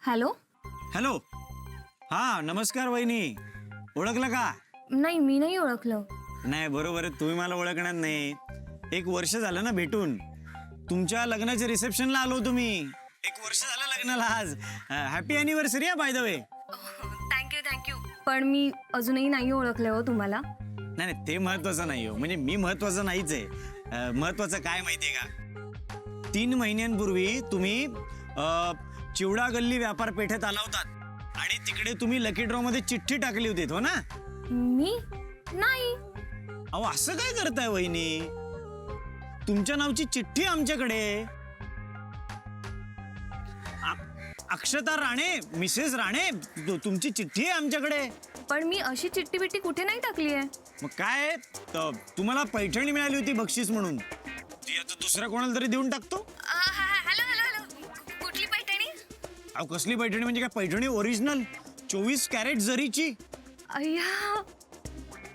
Hello. Hello. हा नमस्कार वहिनी. ओळखलं का? नाही, मी नाही ओळखलं. नाही बरोबर आहे, तुम्ही मला ओळखणार नाही. 1 वर्ष झालं ना भेटून. तुमच्या लग्नाच्या रिसेप्शनला आलो तुम्ही. 1 वर्ष झालं लग्नाला आज. हॅपी अॅनिव्हर्सरी आहे बाय द वे. थँक्यू. पण मी अजूनही नाही ओळखले हो तुम्हाला. नाही ते महत्वाचं नाही हो, म्हणजे मी महत्वाचं नाहीच आहे. महत्वाचं काय माहितीये का, 3 महिन्यांपूर्वी तुम्ही चिवडा गल्ली व्यापार पेठेत आला होतात आणि तिकडे तुम्ही लकी ड्रॉ मध्ये चिठ्ठी टाकली होती हो ना? मी नाही. अहो असं काय करताय वहिनी, तुमच्या नावची चिठ्ठी आमच्याकडे. अक्षता राणे, मिसेस राणे, तुमची चिठ्ठी आहे आमच्याकडे. पण मी अशी चिठ्ठी बिट्टी कुठे नाही टाकली आहे. मग काय, तुम्हाला पैठणी मिळाली होती बक्षीस म्हणून, ती आता दुसऱ्या कोणाला तरी देऊन टाकतो. हॅलो. कुठली पैठणी? अहो कसली पैठणी, म्हणजे काय पैठणी ओरिजिनल 24 कॅरेट जरीची? अय्या.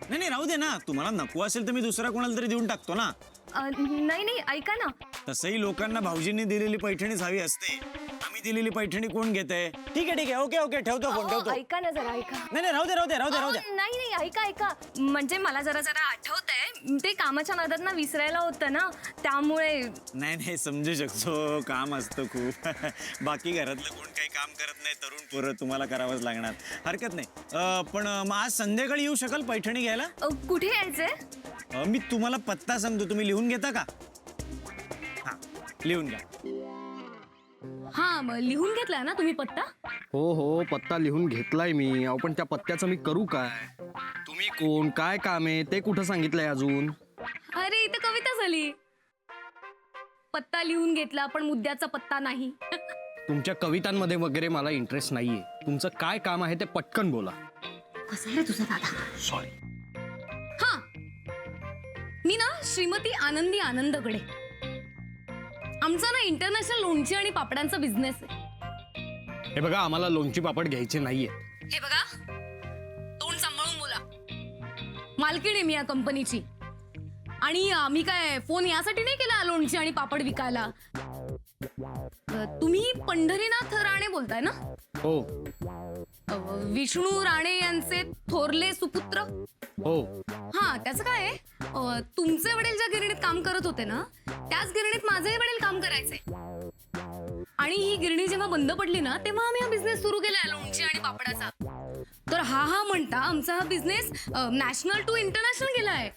नाही राहू दे ना, तुम्हाला नको असेल तर मी दुसऱ्या कोणाला तरी देऊन टाकतो ना. नाही ऐका ना. तसंही लोकांना भाऊजींनी दिलेली पैठणीच हवी असते. आम्ही दिलेली पैठणी कोण घेतंय? ठीक आहे ओके ठेवतो फोन ठेवतो. ऐका ना जरा, ऐका. नाही राहू दे. नाही ऐका. म्हणजे मला जरा आठवतंय, ते कामाच्या नादात ना विसरायला होतं ना, त्यामुळे. नाही समजू शकतो, काम असतं खूप. बाकी घरातलं कोण काही काम करत नाही, तरुण पोरं, तुम्हाला करावंच लागणार, हरकत नाही. पण मग आज संध्याकाळी येऊ शकाल पैठणी घ्यायला? कुठे यायचंय? मी तुम्हाला पत्ता सांगतो, तुम्ही लिहून घेता का? हा लिहून घ्या. हा मग लिहून घेतला ना तुम्ही पत्ता? हो पत्ता लिहून घेतलाय मी. अहो पण त्या पत्त्याचं मी करू काय? तुम्ही कोण, काय काम आहे ते कुठं सांगितलंय अजून? अरे इथं कविता झाली. पत्ता लिहून घेतला पण मुद्द्याचा पत्ता नाही. तुमच्या कवितांमध्ये वगैरे मला इंटरेस्ट नाहीये. तुमचं काय काम आहे ते पटकन बोला. कसं रे तुझा दादा? सॉरी. हा, मी ना श्रीमती आनंदी आनंदकडे. आमचा ना इंटरनॅशनल लोणची आणि पापडांचा बिझनेस आहे. हे बघा, आम्हाला लोणची पापड घ्यायचे नाहीये. हे बघा, तोंड सांभाळून बोला. मालकीण आहे मी या कंपनीची. आणि आम्ही काय फोन यासाठी नाही केला लोणची आणि पापड विकायला. तुम्ही पंढरीनाथ राणे बोलताय ना? हो. विष्णू राणे यांचे थोरले सुपुत्र? हो. हा, त्याचं काय आहे, तुमचे वडील ज्या गिरणीत काम करत होते ना, त्याच गिरणीत माझे वडील काम करायचे. आणि ही गिरणी जेव्हा बंद पडली ना, तेव्हा आम्ही हा बिझनेस सुरू केला लोणची आणि पापडाचा. तर हा म्हणता आमचा हा बिझनेस नॅशनल टू इंटरनॅशनल गेलाय.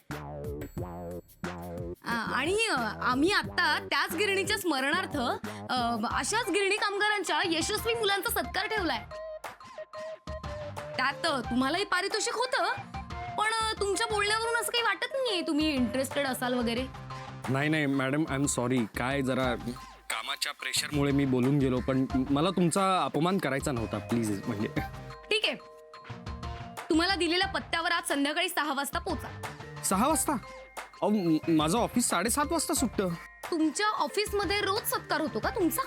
आणि आम्ही आता त्याच गिरणीच्या स्मरणार्थ अशाच गिरणी कामगारांच्या यशस्वी मुलांचा सत्कार ठेवलाय. त्यात तुम्हालाही पारितोषिक होतं, पण तुमच्या बोलण्यावरून असं काही वाटत नाहीये तुम्ही इंटरेस्टेड असाल वगैरे. नाही मॅडम, आय एम सॉरी. काय जरा कामाच्या प्रेशरमुळे मी बोलून गेलो, पण मला तुमचा अपमान करायचा नव्हता. प्लीज. म्हणजे ठीक आहे, तुम्हाला दिलेल्या पत्त्यावर आज संध्याकाळी 6 वाजता पोचा. 6 वाजता? अहो माझं ऑफिस 7:30 वाजता सुटतं. तुमच्या ऑफिसमध्ये रोज सत्कार होतो का तुमचा?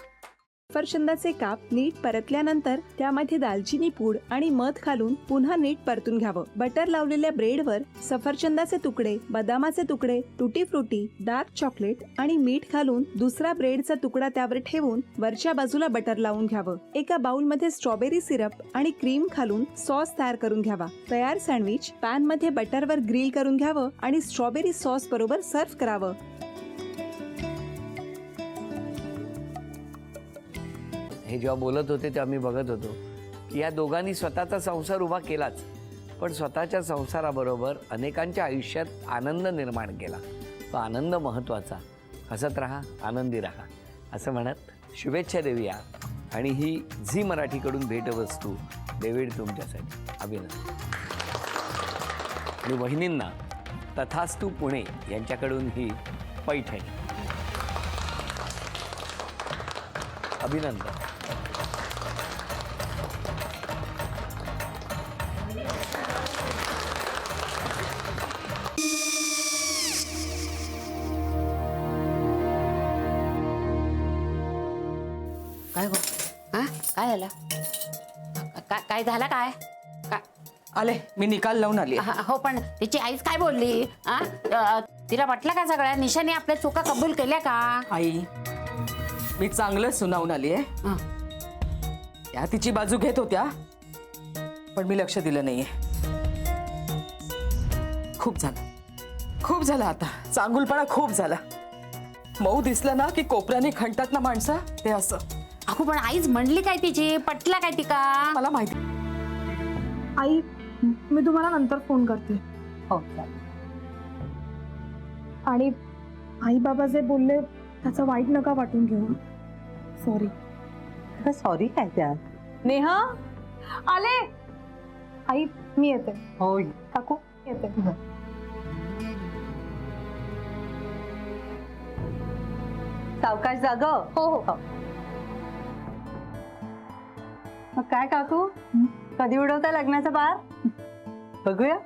सफरचंदाचे काप नीट परतल्यानंतर त्यामध्ये दालचिनी पूड आणि मध घालून पुन्हा नीट परतून घ्यावं. बटर लावलेल्या ब्रेडवर सफरचंदाचे तुकडे, बदामाचे तुकडे, टुटी फ्रुटी, डार्क चॉकलेट आणि मीठ घालून दुसरा ब्रेडचा तुकडा त्यावर ठेवून वरच्या बाजूला बटर लावून घ्यावं. एका बाउलमध्ये स्ट्रॉबेरी सिरप आणि क्रीम घालून सॉस तयार करून घ्यावा. तयार सँडविच पॅन मध्ये बटरवर ग्रिल करून घ्यावं आणि स्ट्रॉबेरी सॉस बरोबर सर्व्ह करावं. हे जेव्हा बोलत होते तेव्हा मी बघत होतो की या दोघांनी स्वतःचा संसार उभा केलाच, पण स्वतःच्या संसाराबरोबर अनेकांच्या आयुष्यात आनंद निर्माण केला. तो आनंद महत्त्वाचा. हसत राहा, आनंदी राहा असं म्हणत शुभेच्छा देऊया. आणि ही झी मराठीकडून भेटवस्तू डेव्हिड तुमच्यासाठी. अभिनंदन. आणि वहिनींना तथास्तू पुणे यांच्याकडून ही पैठणी. अभिनंदन. काय गो? हा काय झालं? काय झालं काय? आले, मी निकाल लावून आली. हो, पण तिची आईच काय बोलली? तिला वाटलं का सगळ्या निशाने आपल्या चुका कबूल केल्या का? आई, मी चांगलं सुनावून आली आहे. त्या तिची बाजू घेत होत्या, पण मी लक्ष दिलं नाहीये. खूप झालं आता. चांगुलपणा खूप झाला. मऊ दिसलं ना की कोपऱ्याने खणतात ना माणसं, ते असं. अगो पण आईच म्हणली काय तिची, पटला काय ती का? मला माहिती. आई, मी तुम्हाला नंतर फोन करते. हो, आणि आई बाबा जे बोलले त्याचं वाईट नका वाटून घेऊ. सॉरी. सॉरी काय त्या? नेहा आले. आई मी येते. हो, काकू येते. सावकाश जाग. हो हो. मग काय काकू, कधी उडवता लग्नाचा बार? बघूया.